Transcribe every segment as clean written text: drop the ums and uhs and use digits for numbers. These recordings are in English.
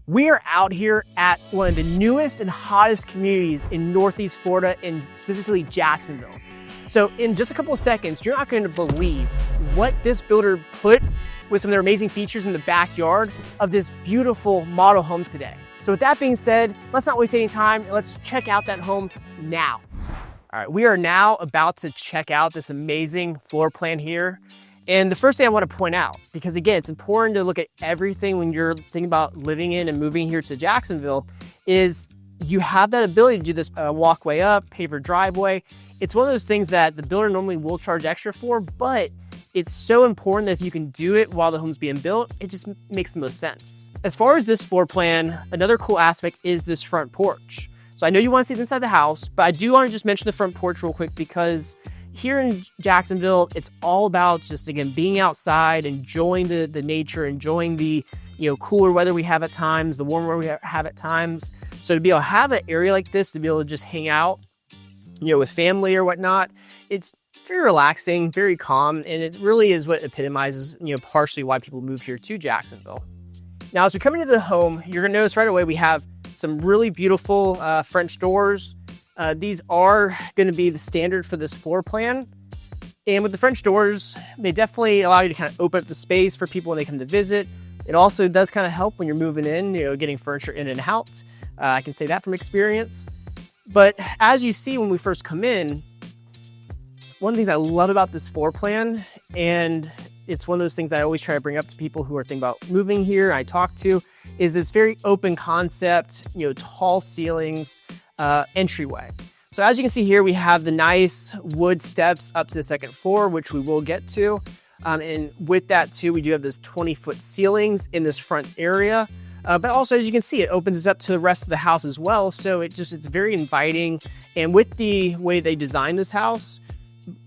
We are out here at one of the newest and hottest communities in Northeast Florida, and specifically Jacksonville. So in just a couple of seconds, you're not going to believe what this builder put with some of their amazing features in the backyard of this beautiful model home today. So with that being said, let's not waste any time. Let's check out that home now. All right, we are now about to check out this amazing floor plan here. And the first thing I want to point out, because again, it's important to look at everything when you're thinking about living in and moving here to Jacksonville, is you have that ability to do this walkway up, paver driveway. It's one of those things that the builder normally will charge extra for, but it's so important that if you can do it while the home's being built, it just makes the most sense. As far as this floor plan, another cool aspect is this front porch. So I know you want to see inside the house, but I do want to just mention the front porch real quick, because here in Jacksonville, it's all about just, again, being outside, enjoying the nature, enjoying the cooler weather we have at times, the warmer we have at times. So to be able to have an area like this, to be able to just hang out, with family or whatnot, it's very relaxing, very calm, and it really is what epitomizes, partially why people move here to Jacksonville. Now, as we come into the home, you're gonna notice right away we have some really beautiful French doors. These are going to be the standard for this floor plan. And with the French doors, they definitely allow you to kind of open up the space for people when they come to visit. It also does kind of help when you're moving in, getting furniture in and out. I can say that from experience. But as you see when we first come in, one of the things I love about this floor plan, and it's one of those things that I always try to bring up to people who are thinking about moving here, I talk to, is this very open concept, tall ceilings, entryway. So as you can see here, we have the nice wood steps up to the second floor, which we will get to. And with that too, we do have this 20-foot ceilings in this front area. But also, as you can see, it opens us up to the rest of the house as well. So it's very inviting. And with the way they designed this house,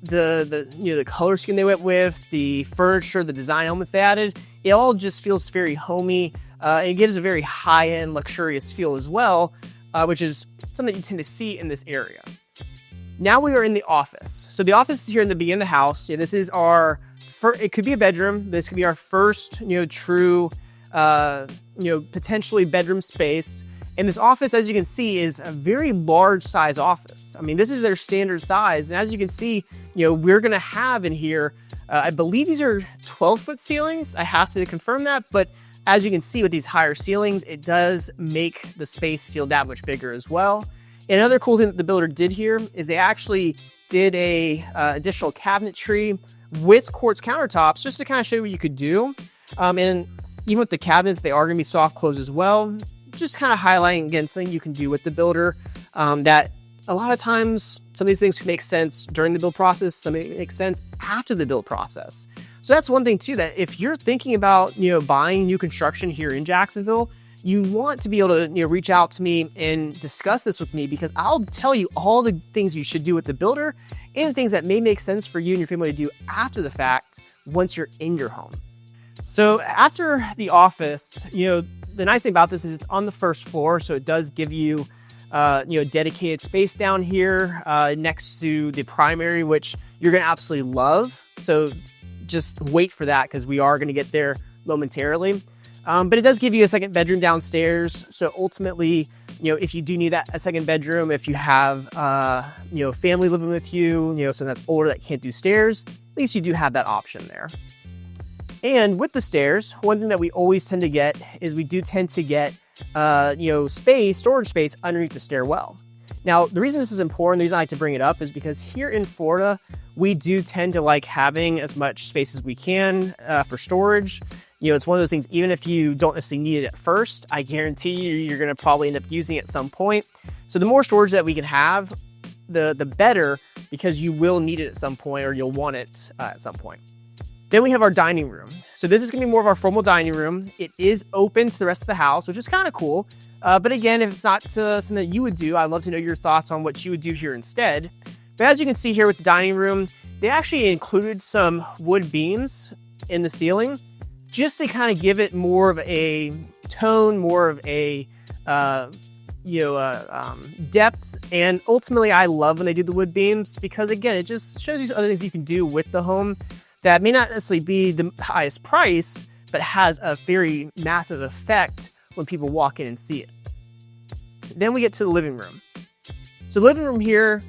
the color scheme they went with, the furniture, the design elements they added, it all just feels very homey. And it gives a very high-end, luxurious feel as well, which is something you tend to see in this area. Now we are in the office. So the office is here in the beginning of the house. This is it could be a bedroom. This could be our first, true, potentially bedroom space. And this office, as you can see, is a very large size office. I mean, this is their standard size. And as you can see, we're gonna have in here, I believe these are 12-foot ceilings. I have to confirm that, but as you can see with these higher ceilings, it does make the space feel that much bigger as well. And another cool thing that the builder did here is they actually did a additional cabinetry with quartz countertops, just to kind of show you what you could do. And even with the cabinets, they are going to be soft close as well. Just kind of highlighting, again, something you can do with the builder, that a lot of times some of these things can make sense during the build process, some make sense after the build process. So that's one thing too, that if you're thinking about, buying new construction here in Jacksonville, you want to be able to, reach out to me and discuss this with me, because I'll tell you all the things you should do with the builder and things that may make sense for you and your family to do after the fact once you're in your home. So after the office, the nice thing about this is it's on the first floor, so it does give you dedicated space down here next to the primary, which you're going to absolutely love. So just wait for that, because we are going to get there momentarily. But it does give you a second bedroom downstairs. So ultimately, if you do need a second bedroom, if you have, family living with you, someone that's older that can't do stairs, at least you do have that option there. And with the stairs, one thing that we always tend to get is we do tend to get, storage space underneath the stairwell. Now, the reason this is important, the reason I like to bring it up, is because here in Florida, we do tend to like having as much space as we can for storage. It's one of those things, even if you don't necessarily need it at first, I guarantee you're going to probably end up using it at some point. So the more storage that we can have, the better, because you will need it at some point, or you'll want it at some point. Then we have our dining room. So this is going to be more of our formal dining room. It is open to the rest of the house, which is kind of cool. But again, if it's not something that you would do, I'd love to know your thoughts on what you would do here instead. But as you can see here with the dining room, they actually included some wood beams in the ceiling, just to kind of give it more of a tone, more of a depth. And ultimately, I love when they do the wood beams, because again, it just shows you other things you can do with the home that may not necessarily be the highest price, but has a very massive effect when people walk in and see it. Then we get to the living room. So living room here,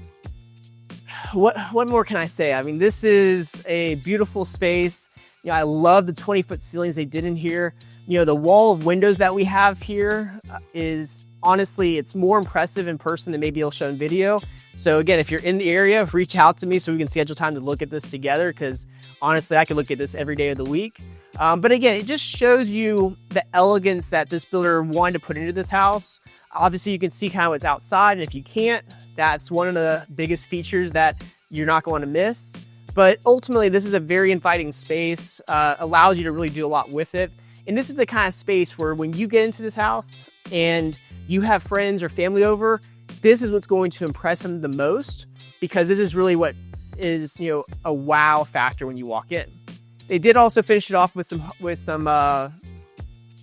what more can I say? I mean, this is a beautiful space. You know, I love the 20-foot ceilings they did in here. You know, the wall of windows that we have here is honestly, it's more impressive in person than maybe it'll show in video. So again, if you're in the area, reach out to me so we can schedule time to look at this together, because honestly, I could look at this every day of the week. But again, it just shows you the elegance that this builder wanted to put into this house. Obviously, you can see kind of what's outside, and if you can't, that's one of the biggest features that you're not going to miss. But ultimately, this is a very inviting space, allows you to really do a lot with it. And this is the kind of space where when you get into this house and you have friends or family over, this is what's going to impress them the most, because this is really what is, you know, a wow factor when you walk in. They did also finish it off with some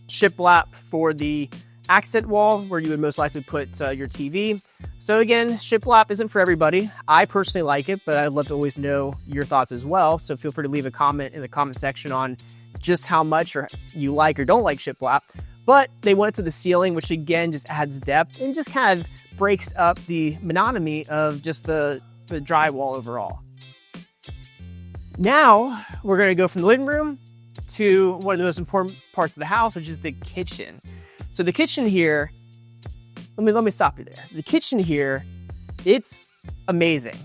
shiplap for the accent wall where you would most likely put your TV. So again, shiplap isn't for everybody. I personally like it, but I'd love to always know your thoughts as well. So feel free to leave a comment in the comment section on just how much or you like or don't like shiplap. But they went to the ceiling, which again just adds depth and just kind of breaks up the monotony of just the drywall overall. Now we're going to go from the living room to one of the most important parts of the house, which is the kitchen. So the kitchen here, let me stop you there. The kitchen here, it's amazing,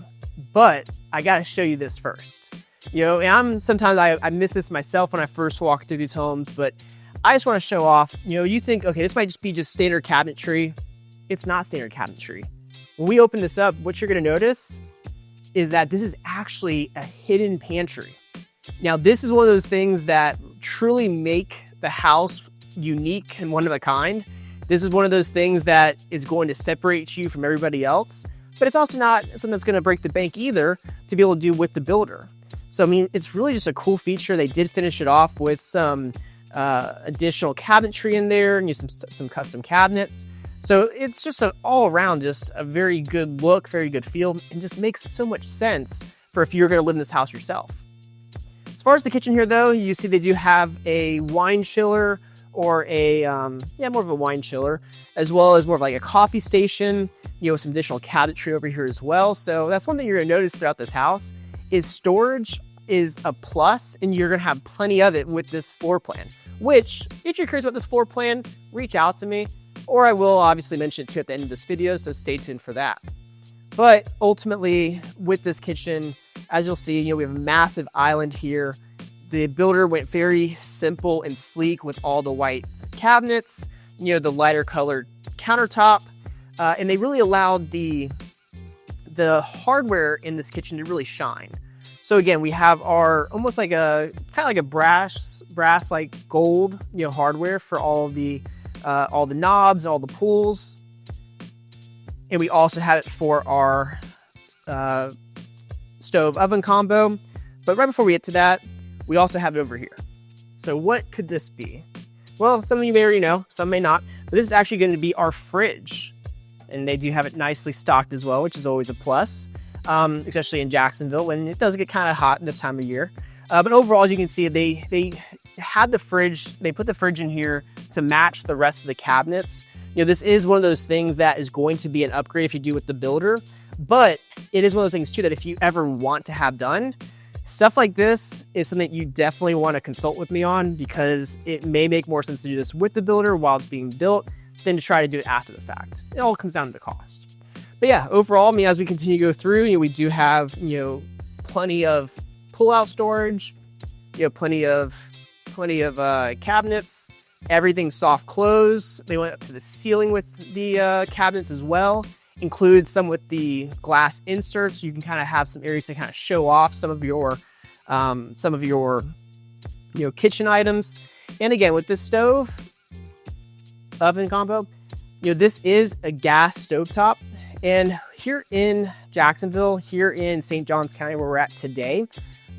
but I got to show you this first. You know, and sometimes I miss this myself when I first walk through these homes, but I just want to show off. You know, you think, okay, this might just be just standard cabinetry. It's not standard cabinetry. When we open this up, what you're going to notice is that this is actually a hidden pantry. Now, this is one of those things that truly make the house unique and one of a kind. This is one of those things that is going to separate you from everybody else, but it's also not something that's going to break the bank either to be able to do with the builder. So, I mean, it's really just a cool feature. They did finish it off with some additional cabinetry in there and use some custom cabinets. So it's just an all around, just a very good look, very good feel, and just makes so much sense for if you're going to live in this house yourself. As far as the kitchen here though, you see they do have a wine chiller or a, more of a wine chiller, as well as more of like a coffee station, you know, some additional cabinetry over here as well. So that's one thing you're going to notice throughout this house is storage is a plus, and you're going to have plenty of it with this floor plan, which if you're curious about this floor plan, reach out to me, or I will obviously mention it too at the end of this video. So stay tuned for that. But ultimately with this kitchen, as you'll see, you know, we have a massive island here. The builder went very simple and sleek with all the white cabinets, you know, the lighter colored countertop, and they really allowed the hardware in this kitchen to really shine. So again, we have our almost like a kind of like a brass like gold, you know, hardware for all the knobs, all the pulls, and we also have it for our stove oven combo. But right before we get to that, we also have it over here. So what could this be? Well, some of you may already know, some may not, but this is actually going to be our fridge. And they do have it nicely stocked as well, which is always a plus, especially in Jacksonville when it does get kind of hot this time of year. But overall, as you can see, they had the fridge, they put the fridge in here to match the rest of the cabinets. You know, this is one of those things that is going to be an upgrade if you do with the builder, but it is one of those things too that if you ever want to have done, stuff like this is something that you definitely want to consult with me on, because it may make more sense to do this with the builder while it's being built than to try to do it after the fact. It all comes down to the cost. But yeah, overall, I mean, as we continue to go through, you know, we do have, you know, plenty of pull-out storage, you know, plenty of cabinets, everything soft close. They went up to the ceiling with the cabinets as well. Include some with the glass inserts. You can kind of have some areas to kind of show off some of your you know, kitchen items. And again, with this stove oven combo, you know, this is a gas stovetop. And here in Jacksonville, here in St. Johns County, where we're at today,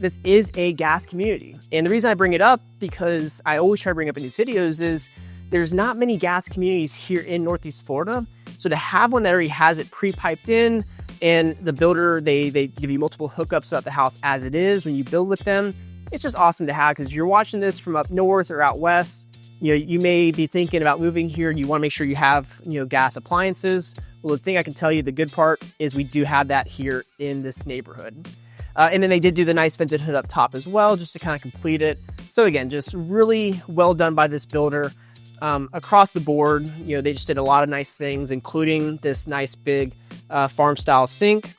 this is a gas community. And the reason I bring it up, because I always try to bring up in these videos, is there's not many gas communities here in Northeast Florida. So to have one that already has it pre-piped in, and the builder, they give you multiple hookups throughout the house as it is when you build with them, it's just awesome to have, because you're watching this from up north or out west, You may be thinking about moving here and you want to make sure you have, gas appliances. Well, the thing I can tell you, the good part is we do have that here in this neighborhood. And then they did do the nice vented hood up top as well, just to kind of complete it. So again, just really well done by this builder. Across the board, they just did a lot of nice things, including this nice big farm style sink,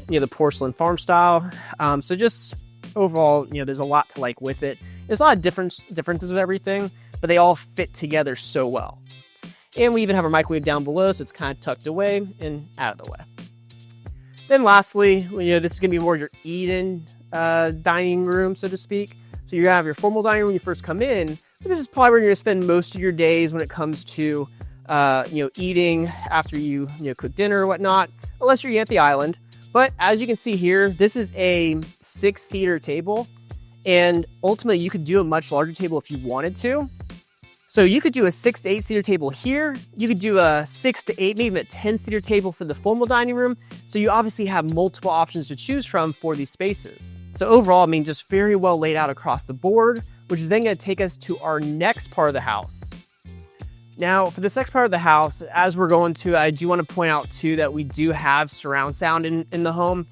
the porcelain farm style. So just overall, there's a lot to like with it. There's a lot of differences with everything, but they all fit together so well. And we even have our microwave down below, so it's kind of tucked away and out of the way. Then lastly, this is going to be more your eat-in dining room, so to speak. So you have your formal dining room when you first come in, but this is probably where you're going to spend most of your days when it comes to, eating after you cook dinner or whatnot, unless you're eating at the island. But as you can see here, this is a 6-seater table. And ultimately, you could do a much larger table if you wanted to. So you could do a 6 to 8 seater table here. You could do a 6 to 8, maybe even a 10-seater table for the formal dining room. So you obviously have multiple options to choose from for these spaces. So overall, just very well laid out across the board, which is then going to take us to our next part of the house. Now, for this next part of the house, as we're going to, I do want to point out too that we do have surround sound in the home.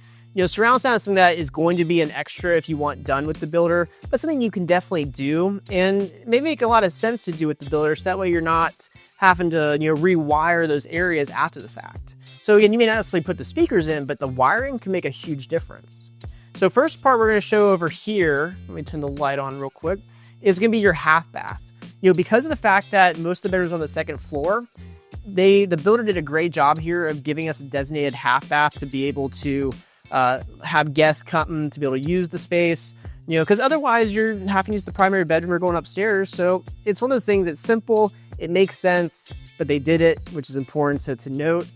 Surround sound is something that is going to be an extra if you want done with the builder, but something you can definitely do, and it may make a lot of sense to do with the builder, so that way you're not having to, rewire those areas after the fact. So again, you may not necessarily put the speakers in, but the wiring can make a huge difference. So first part we're going to show over here, let me turn the light on real quick, is going to be your half bath. Because of the fact that most of the bedrooms on the second floor, the builder did a great job here of giving us a designated half bath to be able to have guests come to be able to use the space, because otherwise you're having to use the primary bedroom or going upstairs. So it's one of those things that's simple, it makes sense, but they did it, which is important to note.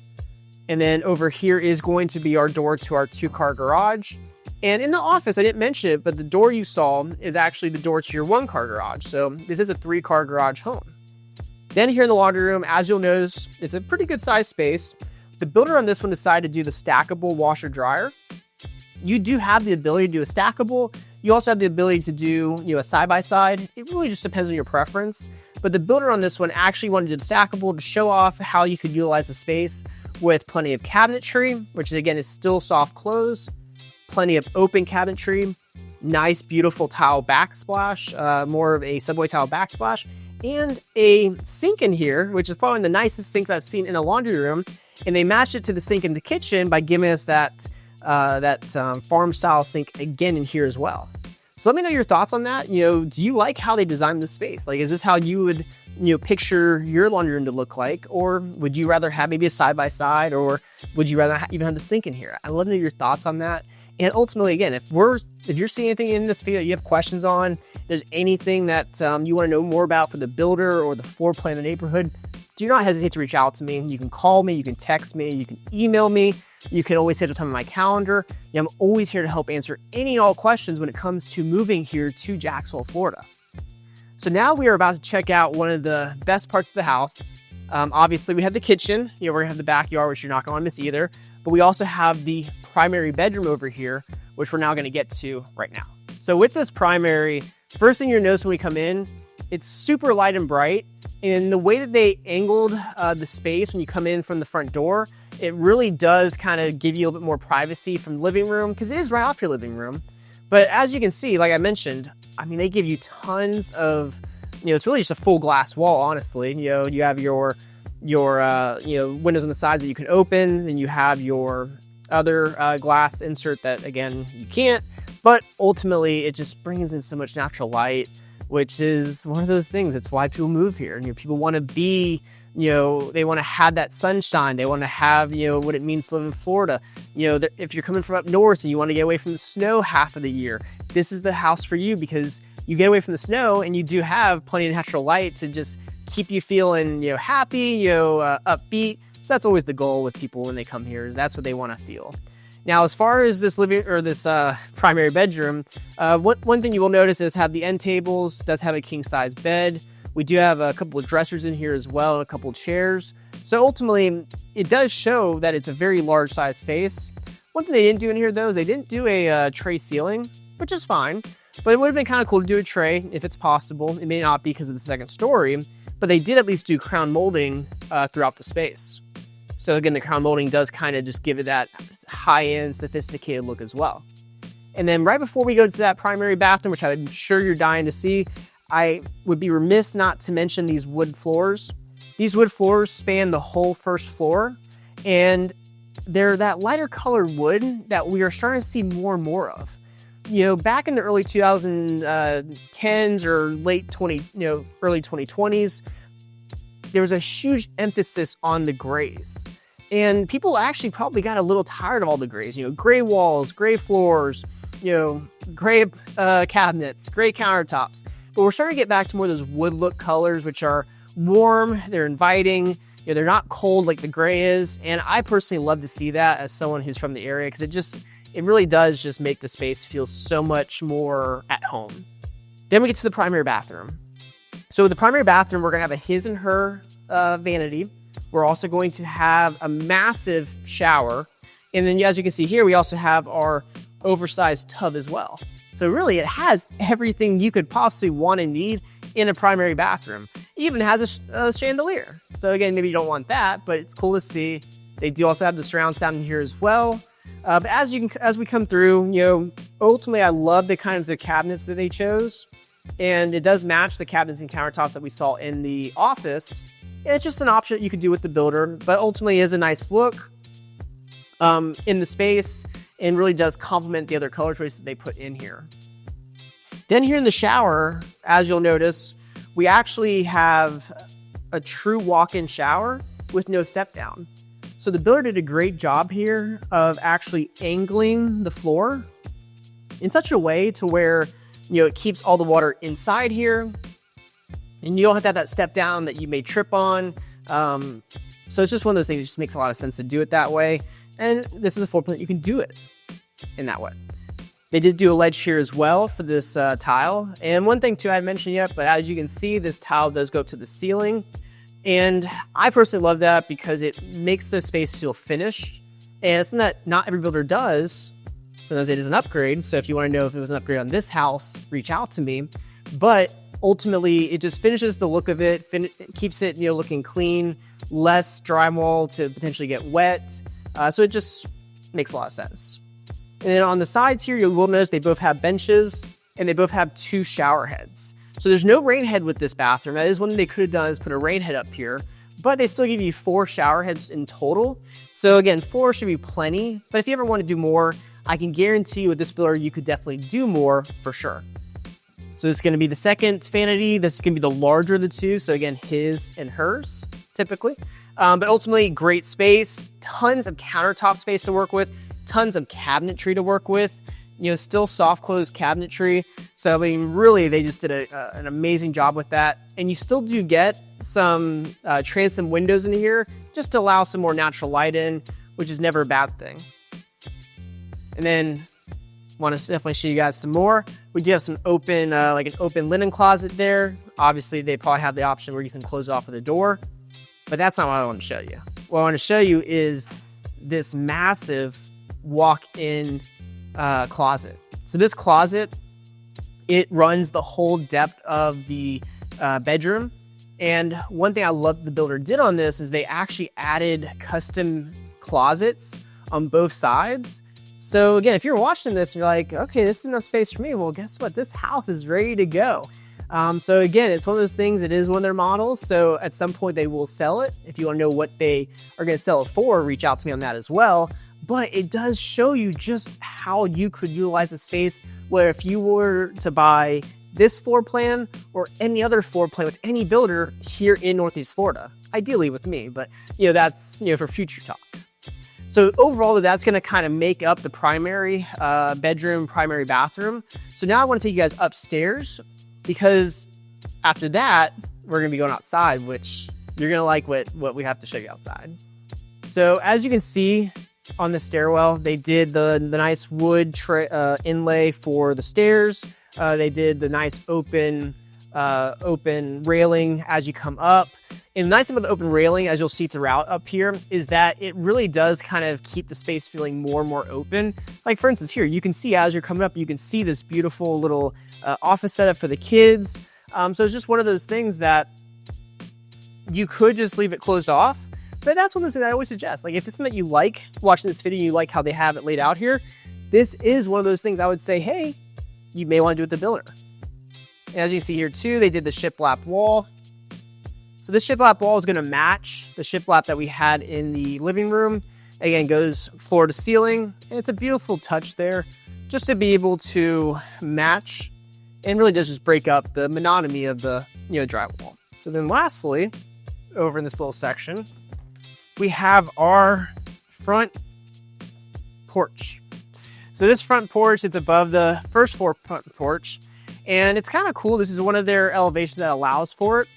And then over here is going to be our door to our 2-car garage. And in the office, I didn't mention it, but the door you saw is actually the door to your 1-car garage. So this is a 3-car garage home. Then here in the laundry room, as you'll notice, it's a pretty good sized space. The builder on this one decided to do the stackable washer dryer. You do have the ability to do a stackable. You also have the ability to do, a side-by-side. It really just depends on your preference. But the builder on this one actually wanted to do stackable to show off how you could utilize the space with plenty of cabinetry, which again is still soft close, plenty of open cabinetry, nice, beautiful tile backsplash, more of a subway tile backsplash, and a sink in here, which is probably the nicest sinks I've seen in a laundry room. And they matched it to the sink in the kitchen by giving us that farm style sink again in here as well. So let me know your thoughts on that. Do you like how they designed this space? Like, is this how you would, picture your laundry room to look like? Or would you rather have maybe a side-by-side, or would you rather even have the sink in here? I'd love to know your thoughts on that. And ultimately, again, if you're seeing anything in this video that you have questions on, there's anything that you want to know more about for the builder or the floor plan of the neighborhood, do not hesitate to reach out to me. You can call me, you can text me, you can email me, you can always schedule time on my calendar. I'm always here to help answer any and all questions when it comes to moving here to Jacksonville, Florida. So now we are about to check out one of the best parts of the house. Obviously, we have the kitchen. We're going to have the backyard, which you're not going to want to miss either. But we also have the primary bedroom over here, which we're now going to get to right now. So with this primary, first thing you'll notice when we come in, it's super light and bright. And the way that they angled the space when you come in from the front door, it really does kind of give you a little bit more privacy from the living room, because it is right off your living room. But as you can see, like I mentioned, they give you tons of, it's really just a full glass wall, honestly. You have your windows on the sides that you can open, and you have your other glass insert that, again, you can't. But ultimately, it just brings in so much natural light, which is one of those things. It's why people move here. People want to be, they want to have that sunshine. They want to have, what it means to live in Florida. If you're coming from up north and you want to get away from the snow half of the year, this is the house for you, because you get away from the snow and you do have plenty of natural light to just keep you feeling, happy, upbeat. So that's always the goal with people when they come here, is that's what they want to feel. Now, as far as this primary bedroom, one thing you will notice is have the end tables, does have a king size bed. We do have a couple of dressers in here as well, and a couple of chairs. So ultimately, it does show that it's a very large size space. One thing they didn't do in here though is they didn't do a tray ceiling, which is fine. But it would have been kind of cool to do a tray if it's possible. It may not be because of the second story, but they did at least do crown molding throughout the space. So again, the crown molding does kind of just give it that high-end, sophisticated look as well. And then right before we go to that primary bathroom, which I'm sure you're dying to see, I would be remiss not to mention these wood floors. These wood floors span the whole first floor, and they're that lighter colored wood that we are starting to see more and more of. You know, back in the early 2010s or early 2020s, there was a huge emphasis on the grays. And people actually probably got a little tired of all the grays, you know, gray walls, gray floors, you know, gray cabinets, gray countertops. But we're starting to get back to more of those wood look colors, which are warm, they're inviting, you know, they're not cold like the gray is. And I personally love to see that as someone who's from the area, because it really does just make the space feel so much more at home. Then we get to the primary bathroom. So with the primary bathroom, we're gonna have a his and her vanity. We're also going to have a massive shower. And then as you can see here, we also have our oversized tub as well. So really it has everything you could possibly want and need in a primary bathroom. It even has a chandelier. So again, maybe you don't want that, but it's cool to see. They do also have the surround sound in here as well. But as we come through, you know, ultimately I love the kinds of cabinets that they chose. And it does match the cabinets and countertops that we saw in the office. It's just an option you could do with the builder, but ultimately is a nice look in the space and really does complement the other color choices that they put in here. Then here in the shower, as you'll notice, we actually have a true walk-in shower with no step down. So the builder did a great job here of actually angling the floor in such a way to where, you know, it keeps all the water inside here, and you don't have to have that step down that you may trip on. So it's just one of those things that just makes a lot of sense to do it that way. And this is a floor plan that you can do it in that way. They did do a ledge here as well for this tile. And one thing too, I hadn't mentioned yet, but as you can see, this tile does go up to the ceiling. And I personally love that because it makes the space feel finished. And it's something that not every builder does. Sometimes it is an upgrade. So if you want to know if it was an upgrade on this house, reach out to me. But ultimately, it just finishes the look of it, keeps it, you know, looking clean, less drywall to potentially get wet. So it just makes a lot of sense. And then on the sides here, you will notice they both have benches and they both have 2 shower heads. So there's no rain head with this bathroom. That is one thing they could have done, is put a rain head up here, but they still give you 4 shower heads in total. So again, 4 should be plenty, but if you ever want to do more, I can guarantee you with this builder, you could definitely do more for sure. So this is going to be the second vanity. This is going to be the larger of the 2. So again, his and hers typically, but ultimately great space, tons of countertop space to work with, tons of cabinetry to work with, you know, still soft close cabinetry. So I mean, really, they just did an amazing job with that. And you still do get some transom windows in here just to allow some more natural light in, which is never a bad thing. And then want to definitely show you guys some more. We do have some open, like an open linen closet there. Obviously, they probably have the option where you can close it off with a door, but that's not what I want to show you. What I want to show you is this massive walk-in closet. So this closet, it runs the whole depth of the bedroom. And one thing I love the builder did on this is they actually added custom closets on both sides. So again, if you're watching this and you're like, okay, this is enough space for me, well, guess what? This house is ready to go. So again, it's one of those things, it is one of their models. So at some point they will sell it. If you want to know what they are going to sell it for, reach out to me on that as well. But it does show you just how you could utilize the space, where if you were to buy this floor plan or any other floor plan with any builder here in Northeast Florida, ideally with me, but you know, that's, you know, for future talk. So overall, that's going to kind of make up the primary bedroom, primary bathroom. So now I want to take you guys upstairs, because after that, we're going to be going outside, which you're going to like what we have to show you outside. So as you can see on the stairwell, they did the nice wood inlay for the stairs. They did the nice open open railing as you come up. And the nice thing about the open railing, as you'll see throughout up here, is that it really does kind of keep the space feeling more and more open. Like for instance here, you can see as you're coming up, you can see this beautiful little office setup for the kids. So it's just one of those things that you could just leave it closed off. But that's one of those things I always suggest. Like if it's something that you like watching this video, you like how they have it laid out here, this is one of those things I would say, hey, you may want to do with the builder. And as you see here too, they did the shiplap wall. So this shiplap wall is going to match the shiplap that we had in the living room. Again, goes floor to ceiling, and it's a beautiful touch there just to be able to match, and really does just break up the monotony of the drywall. So then lastly, over in this little section, we have our front porch. So this front porch, it's above the first floor front porch, and it's kind of cool. This is one of their elevations that allows for it.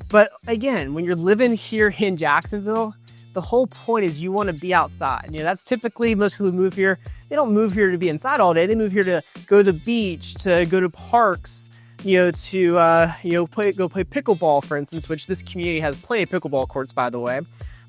But again, when you're living here in Jacksonville, the whole point is you want to be outside. That's typically most people who move here, they don't move here to be inside all day. They move here to go to the beach, to go to parks, to go play pickleball, for instance, which this community has plenty of pickleball courts, by the way.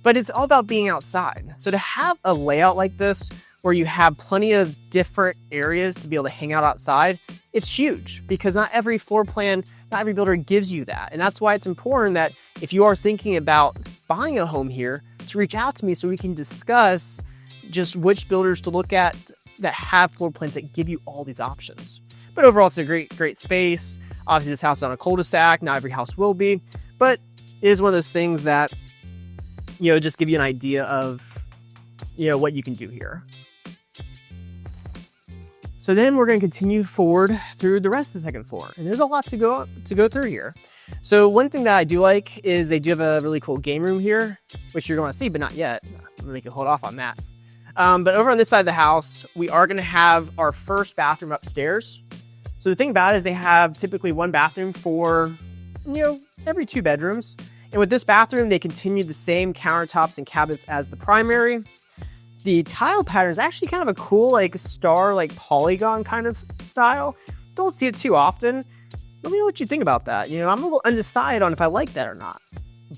But it's all about being outside. So to have a layout like this, where you have plenty of different areas to be able to hang out outside, it's huge, because not every floor plan, not every builder gives you that. And that's why it's important that if you are thinking about buying a home here, to reach out to me so we can discuss just which builders to look at that have floor plans that give you all these options. But overall, it's a great space. Obviously, this house is on a cul-de-sac. Not every house will be, but it is one of those things that, just give you an idea of, what you can do here. So then we're going to continue forward through the rest of the second floor. And there's a lot to go through here. So one thing that I do like is they do have a really cool game room here, which you're going to see, but not yet. I'm going to make you hold off on that. But over on this side of the house, we are going to have our first bathroom upstairs. So the thing about it is they have typically one bathroom for, every 2 bedrooms. And with this bathroom, they continue the same countertops and cabinets as the primary. The tile pattern is actually kind of a cool, star, polygon kind of style. Don't see it too often. Let me know what you think about that. I'm a little undecided on if I like that or not.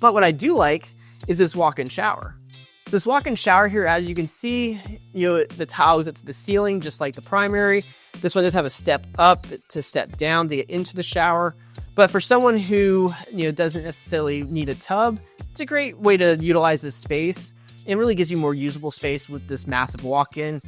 But what I do like is this walk-in shower. So this walk-in shower here, as you can see, the tile goes up to the ceiling, just like the primary. This one does have a step up to step down to get into the shower. But for someone who, doesn't necessarily need a tub, it's a great way to utilize this space. It really gives you more usable space with this massive walk-in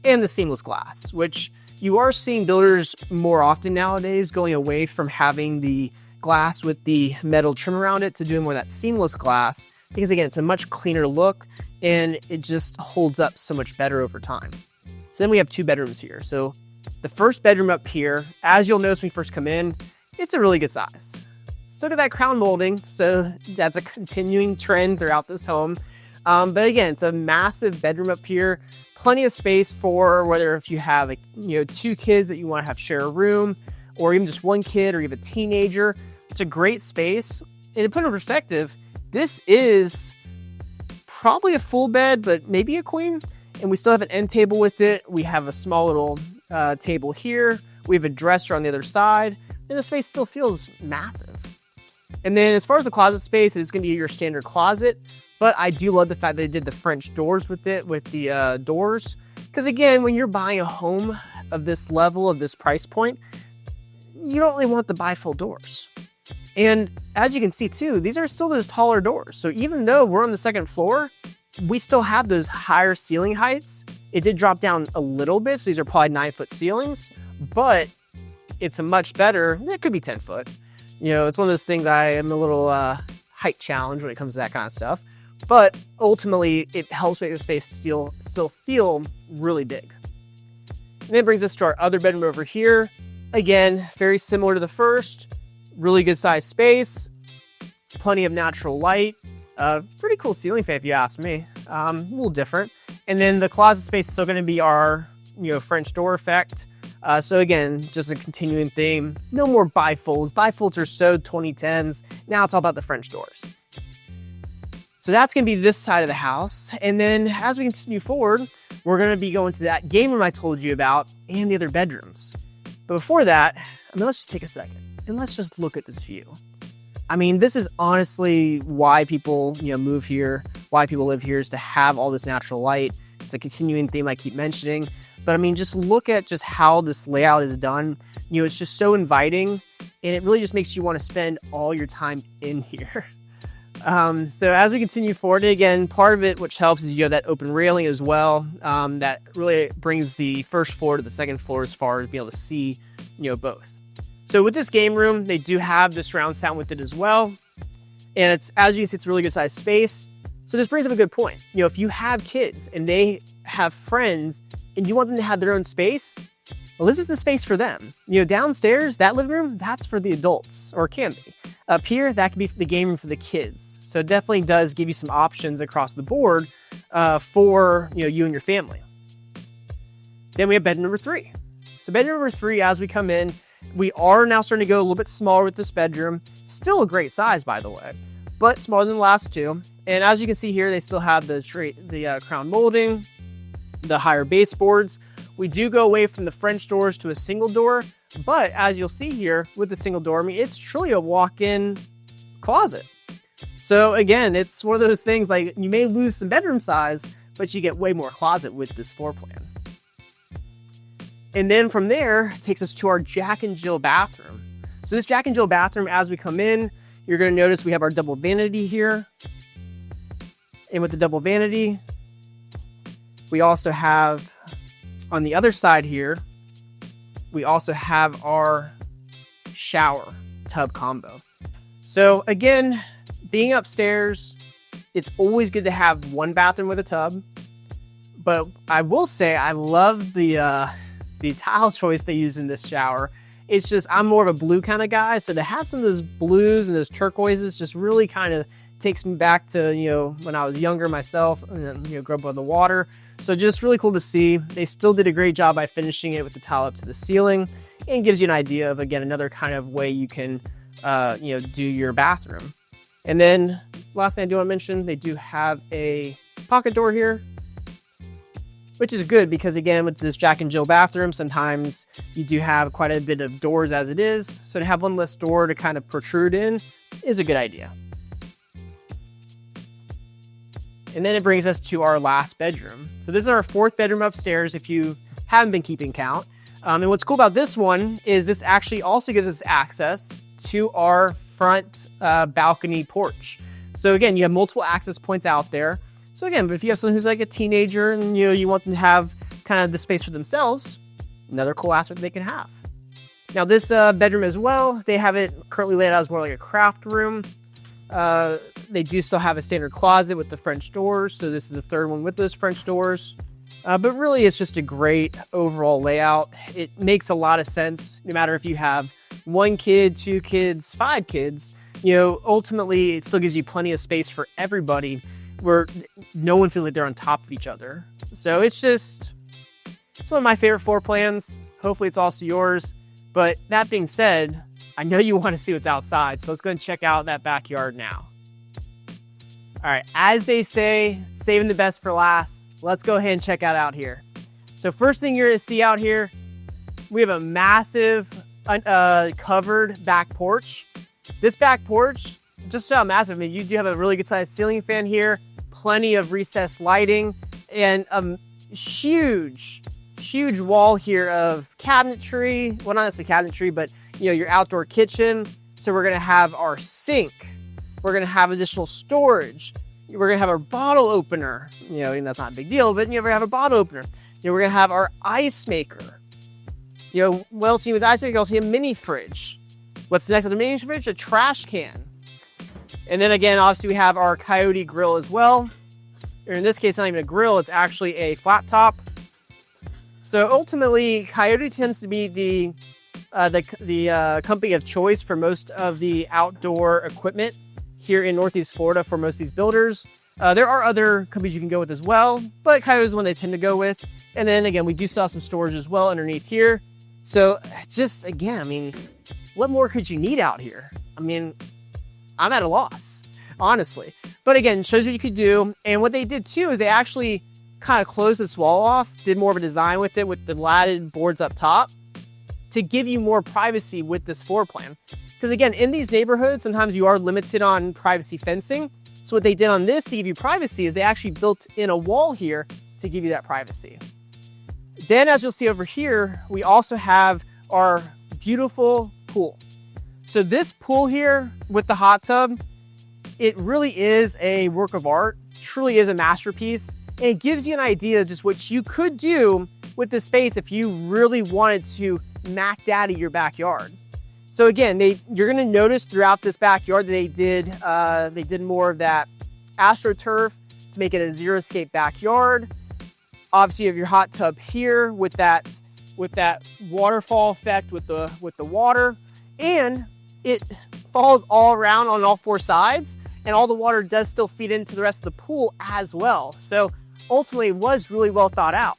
and the seamless glass, which you are seeing builders more often nowadays going away from having the glass with the metal trim around it to doing more of that seamless glass, because again, it's a much cleaner look and it just holds up so much better over time. So then we have 2 bedrooms here. So the first bedroom up here, as you'll notice when you first come in, it's a really good size. Still got that crown molding, so that's a continuing trend throughout this home. But again, it's a massive bedroom up here, plenty of space for whether if you have 2 kids that you want to have share a room, or even just 1 kid, or you have a teenager. It's a great space. And to put it in perspective, this is probably a full bed, but maybe a queen. And we still have an end table with it. We have a small little table here. We have a dresser on the other side, and the space still feels massive. And then as far as the closet space, it's going to be your standard closet. But I do love the fact that they did the French doors with it, with the doors. Because again, when you're buying a home of this level, of this price point, you don't really want the bifold doors. And as you can see too, these are still those taller doors. So even though we're on the second floor, we still have those higher ceiling heights. It did drop down a little bit, so these are probably 9-foot ceilings, but it's a much better, it could be 10 foot. It's one of those things I am a little height challenge when it comes to that kind of stuff. But ultimately, it helps make the space still feel really big. And then it brings us to our other bedroom over here. Again, very similar to the first. Really good sized space. Plenty of natural light. Pretty cool ceiling fan if you ask me. A little different. And then the closet space is still going to be our French door effect. So again, just a continuing theme. No more bifolds. Bifolds are so 2010s. Now it's all about the French doors. So that's going to be this side of the house. And then as we continue forward, we're going to be going to that game room I told you about and the other bedrooms. But before that, let's just take a second. and let's just look at this view. I mean, this is honestly why people, move here, why people live here, is to have all this natural light. It's a continuing theme I keep mentioning. But I mean, just look at just how this layout is done. It's just so inviting, and it really just makes you want to spend all your time in here. So as we continue forward, again, part of it which helps is you have that open railing as well. That really brings the first floor to the second floor as far as being able to see, both. So with this game room, they do have the surround sound with it as well. And it's, as you can see, it's a really good sized space. So this brings up a good point. If you have kids and they have friends and you want them to have their own space, well, this is the space for them. Downstairs, that living room, that's for the adults, or can be. Up here, that could be the game room for the kids. So it definitely does give you some options across the board for you and your family. Then we have bedroom number 3. So bedroom number 3, as we come in, we are now starting to go a little bit smaller with this bedroom. Still a great size, by the way, but smaller than the last two. And as you can see here, they still have the crown molding, the higher baseboards. We do go away from the French doors to a single door, but as you'll see here with the single door, I mean, it's truly a walk-in closet. So again, it's one of those things like you may lose some bedroom size, but you get way more closet with this floor plan. And then from there, it takes us to our Jack and Jill bathroom. So this Jack and Jill bathroom, as we come in, you're going to notice we have our double vanity here. And with the double vanity, we also have, on the other side here, we also have our shower tub combo. So again, being upstairs, it's always good to have one bathroom with a tub. But I will say I love the tile choice they use in this shower. It's just, I'm more of a blue kind of guy, so to have some of those blues and those turquoises just really kind of takes me back to, when I was younger myself, and grew up on the water. So just really cool to see. They still did a great job by finishing it with the tile up to the ceiling, and gives you an idea of, again, another kind of way you can, do your bathroom. And then last thing I do want to mention, they do have a pocket door here, which is good because, again, with this Jack and Jill bathroom, sometimes you do have quite a bit of doors as it is. So to have one less door to kind of protrude in is a good idea. And then it brings us to our last bedroom. So this is our 4th bedroom upstairs if you haven't been keeping count. And what's cool about this one is this actually also gives us access to our front balcony porch. So again, you have multiple access points out there. So again, but if you have someone who's like a teenager and you want them to have kind of the space for themselves, another cool aspect they can have. Now this bedroom as well, they have it currently laid out as more like a craft room. They do still have a standard closet with the French doors. So this is the 3rd one with those French doors. But really it's just a great overall layout. It makes a lot of sense no matter if you have 1 kid, 2 kids, 5 kids, ultimately it still gives you plenty of space for everybody, where no one feels like they're on top of each other. So it's one of my favorite floor plans. Hopefully it's also yours. But that being said, I know you want to see what's outside, so let's go and check out that backyard now. All right, as they say, saving the best for last, let's go ahead and check out here. So first thing you're gonna see out here, we have a massive covered back porch. This back porch, just how massive, I mean, you do have a really good sized ceiling fan here, plenty of recessed lighting, and a huge wall here of cabinetry. Well, not necessarily cabinetry, but your outdoor kitchen. So we're gonna have our sink. We're gonna have additional storage. We're gonna have our bottle opener. And that's not a big deal, but we're gonna have a bottle opener. We're gonna have our ice maker. What else do you with ice maker? You also have a mini fridge. What's next to the mini fridge? A trash can. And then again, obviously we have our Coyote grill as well. Or in this case, not even a grill, it's actually a flat top. So ultimately, Coyote tends to be the company of choice for most of the outdoor equipment here in Northeast Florida for most of these builders. There are other companies you can go with as well, but Coyote is one they tend to go with. And then again, we do still have some storage as well underneath here. So it's just, again, I mean, what more could you need out here? I mean, I'm at a loss, honestly. But again, shows what you could do. And what they did too is they actually kind of closed this wall off, did more of a design with it with the latted boards up top. to give you more privacy with this floor plan. Because again, in these neighborhoods, sometimes you are limited on privacy fencing. So what they did on this to give you privacy is they actually built in a wall here to give you that privacy. Then as you'll see over here, we also have our beautiful pool. So this pool here with the hot tub, it really is a work of art, truly is a masterpiece. And it gives you an idea of just what you could do with this space if you really wanted to max out of your backyard. So again, you're gonna notice throughout this backyard that they did more of that AstroTurf to make it a zero-escape backyard. Obviously, you have your hot tub here with that waterfall effect with the water, and it falls all around on all four sides, and all the water does still feed into the rest of the pool as well. So ultimately, it was really well thought out.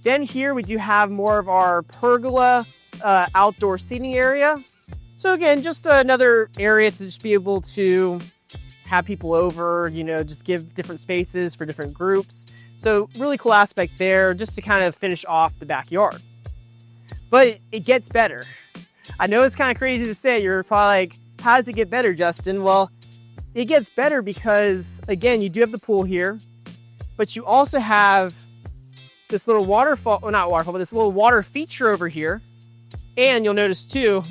Then here we do have more of our pergola outdoor seating area. So again, just another area to just be able to have people over, you know, just give different spaces for different groups. So really cool aspect there, just to kind of finish off the backyard. But it gets better. I know it's kind of crazy to say. You're probably like, how does it get better, Justin? Well, it gets better because, again, you do have the pool here, but you also have this little waterfall, well, not waterfall, but this little water feature over here. And you'll notice too,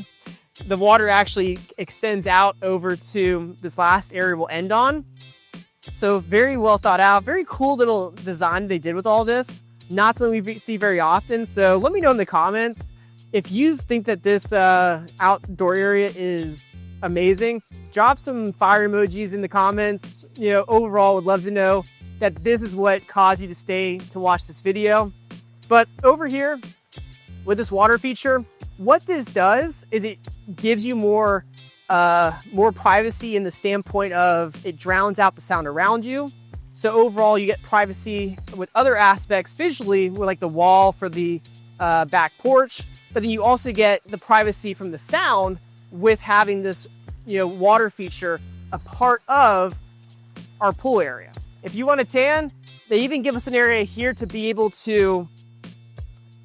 the water actually extends out over to this last area we'll end on. So very well thought out, very cool little design they did with all this. Not something we see very often. So let me know in the comments if you think that this outdoor area is amazing. Drop some fire emojis in the comments. You know, overall, would love to know that this is what caused you to stay to watch this video. But over here with this water feature, what this does is it gives you more privacy in the standpoint of it drowns out the sound around you. So overall, you get privacy with other aspects visually, with like the wall for the back porch, but then you also get the privacy from the sound with having this, you know, water feature a part of our pool area. If you want to tan, they even give us an area here to be able to,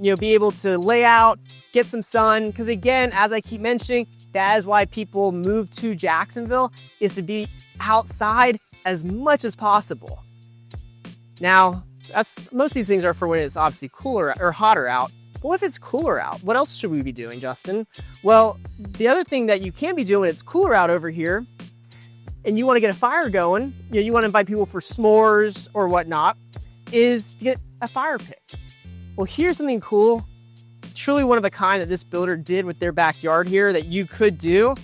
you know, be able to lay out, get some sun. Because again, as I keep mentioning, that is why people move to Jacksonville, is to be outside as much as possible. Now, most of these things are for when it's obviously cooler or hotter out. But what if it's cooler out? What else should we be doing, Justin? Well, the other thing that you can be doing when it's cooler out over here, and you want to get a fire going, you know, you want to invite people for s'mores or whatnot, is to get a fire pit. Well, here's something cool, truly one of a kind that this builder did with their backyard here that you could do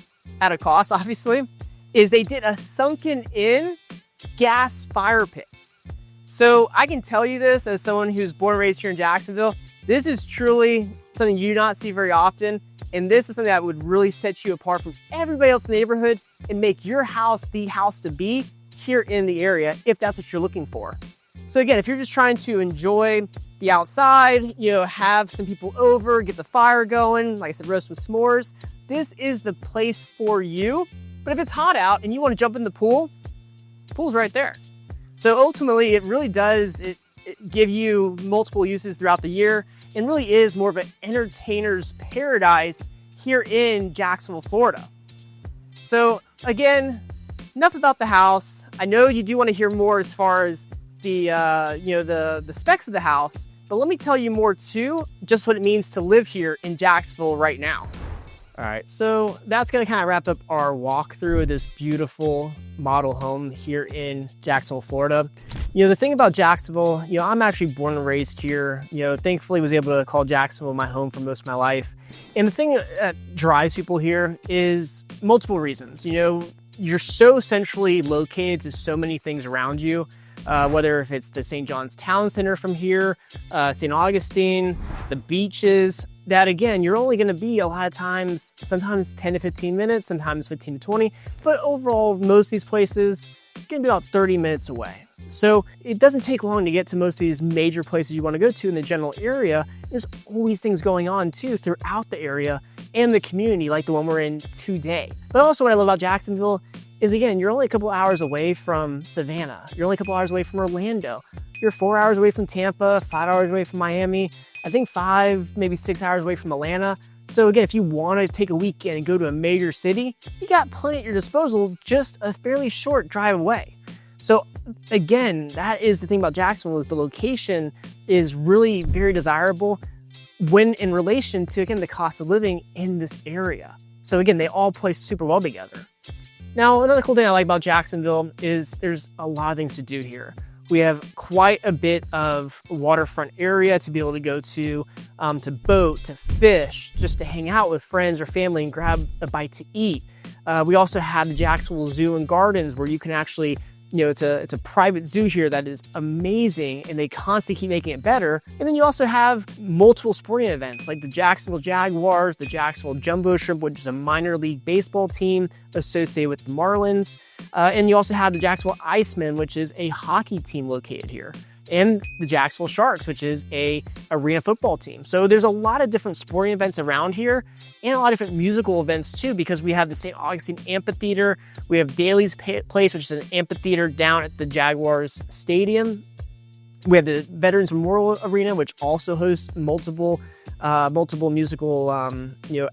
at a cost, obviously, is they did a sunken in gas fire pit. So I can tell you this as someone who's born and raised here in Jacksonville, this is truly something you do not see very often. And this is something that would really set you apart from everybody else in the neighborhood and make your house the house to be here in the area, if that's what you're looking for. So again, if you're just trying to enjoy the outside, you know, have some people over, get the fire going, like I said, roast some s'mores, this is the place for you. But if it's hot out and you want to jump in the pool's right there. So ultimately, it really does it give you multiple uses throughout the year and really is more of an entertainer's paradise here in Jacksonville, Florida. So again, enough about the house. I know you do want to hear more as far as the specs of the house, but let me tell you more too, just what it means to live here in Jacksonville right now. All right, so that's gonna kind of wrap up our walkthrough of this beautiful model home here in Jacksonville, Florida. You know, the thing about Jacksonville, you know, I'm actually born and raised here. You know, thankfully was able to call Jacksonville my home for most of my life. And the thing that drives people here is multiple reasons. You know, you're so centrally located to so many things around you. Whether if it's the St. John's Town Center from here, St. Augustine, the beaches, that again, you're only gonna be a lot of times, sometimes 10 to 15 minutes, sometimes 15 to 20, but overall, most of these places, you're gonna be about 30 minutes away. So it doesn't take long to get to most of these major places you wanna go to in the general area. There's always things going on too throughout the area and the community like the one we're in today. But also what I love about Jacksonville is, again, you're only a couple hours away from Savannah. You're only a couple hours away from Orlando. You're 4 hours away from Tampa, 5 hours away from Miami. I think 5, maybe 6 hours away from Atlanta. So again, if you want to take a weekend and go to a major city, you got plenty at your disposal, just a fairly short drive away. So again, that is the thing about Jacksonville, is the location is really very desirable when in relation to, again, the cost of living in this area. So again, they all play super well together. Now, another cool thing I like about Jacksonville is there's a lot of things to do here. We have quite a bit of waterfront area to be able to go to boat, to fish, just to hang out with friends or family and grab a bite to eat. We also have the Jacksonville Zoo and Gardens, where you can actually, it's a private zoo here that is amazing, and they constantly keep making it better. And then you also have multiple sporting events like the Jacksonville Jaguars, the Jacksonville Jumbo Shrimp, which is a minor league baseball team associated with the Marlins. And you also have the Jacksonville Icemen, which is a hockey team located here, and the Jacksonville Sharks, which is a arena football team. So there's a lot of different sporting events around here, and a lot of different musical events too, because we have the St. Augustine Amphitheater, we have Daly's Place, which is an amphitheater down at the Jaguars Stadium. We have the Veterans Memorial Arena, which also hosts multiple musical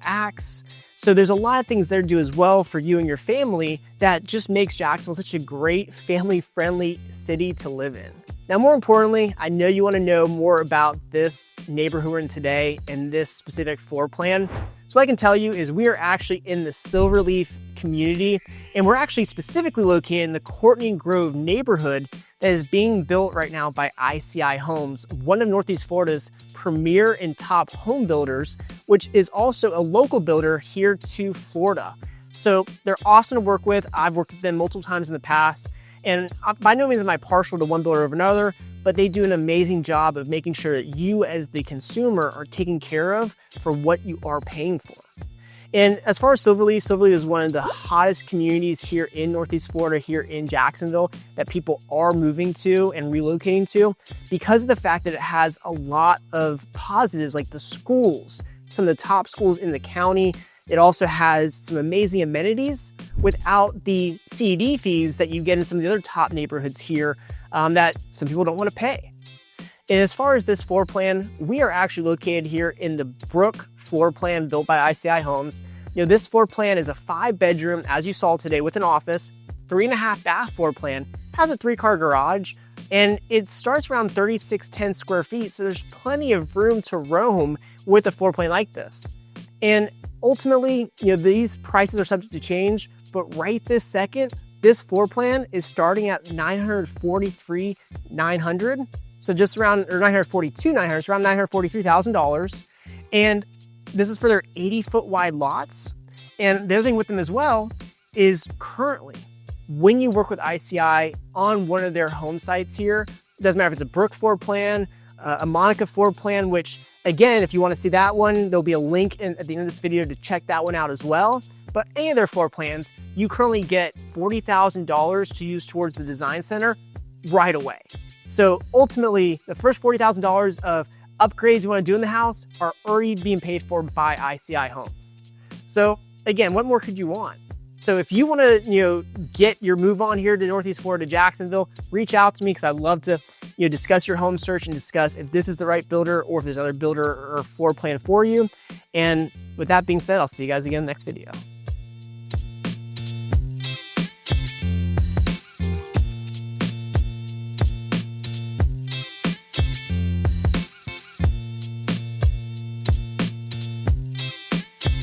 acts. So there's a lot of things there to do as well for you and your family that just makes Jacksonville such a great family-friendly city to live in. Now, more importantly, I know you want to know more about this neighborhood we're in today and this specific floor plan. So what I can tell you is we are actually in the Silverleaf community, and we're actually specifically located in the Courtney Grove neighborhood that is being built right now by ICI Homes, one of Northeast Florida's premier and top home builders, which is also a local builder here to Florida. So they're awesome to work with. I've worked with them multiple times in the past, and by no means am I partial to one builder over another, but they do an amazing job of making sure that you as the consumer are taken care of for what you are paying for. And as far as Silverleaf is one of the hottest communities here in Northeast Florida, here in Jacksonville, that people are moving to and relocating to because of the fact that it has a lot of positives, like the schools, some of the top schools in the county. It also has some amazing amenities without the CED fees that you get in some of the other top neighborhoods here that some people don't want to pay. And as far as this floor plan, we are actually located here in the Brook floor plan built by ICI Homes. This floor plan is a 5-bedroom, as you saw today, with an office, 3.5 bath floor plan, has a 3-car garage, and it starts around 3,610 square feet. So there's plenty of room to roam with a floor plan like this. And ultimately, these prices are subject to change, but right this second, this floor plan is starting at $943,900. So just around, or $942,900, so around $943,000. And this is for their 80-foot wide lots. And the other thing with them as well is currently, when you work with ICI on one of their home sites here, it doesn't matter if it's a Brook floor plan, a Monica floor plan, which again, if you want to see that one, there'll be a link at the end of this video to check that one out as well. But any of their floor plans, you currently get $40,000 to use towards the design center right away. So ultimately, the first $40,000 of upgrades you want to do in the house are already being paid for by ICI Homes. So again, what more could you want? So if you want to, get your move on here to Northeast Florida, Jacksonville, reach out to me because I'd love to, discuss your home search and discuss if this is the right builder or if there's another builder or floor plan for you. And with that being said, I'll see you guys again in the next video.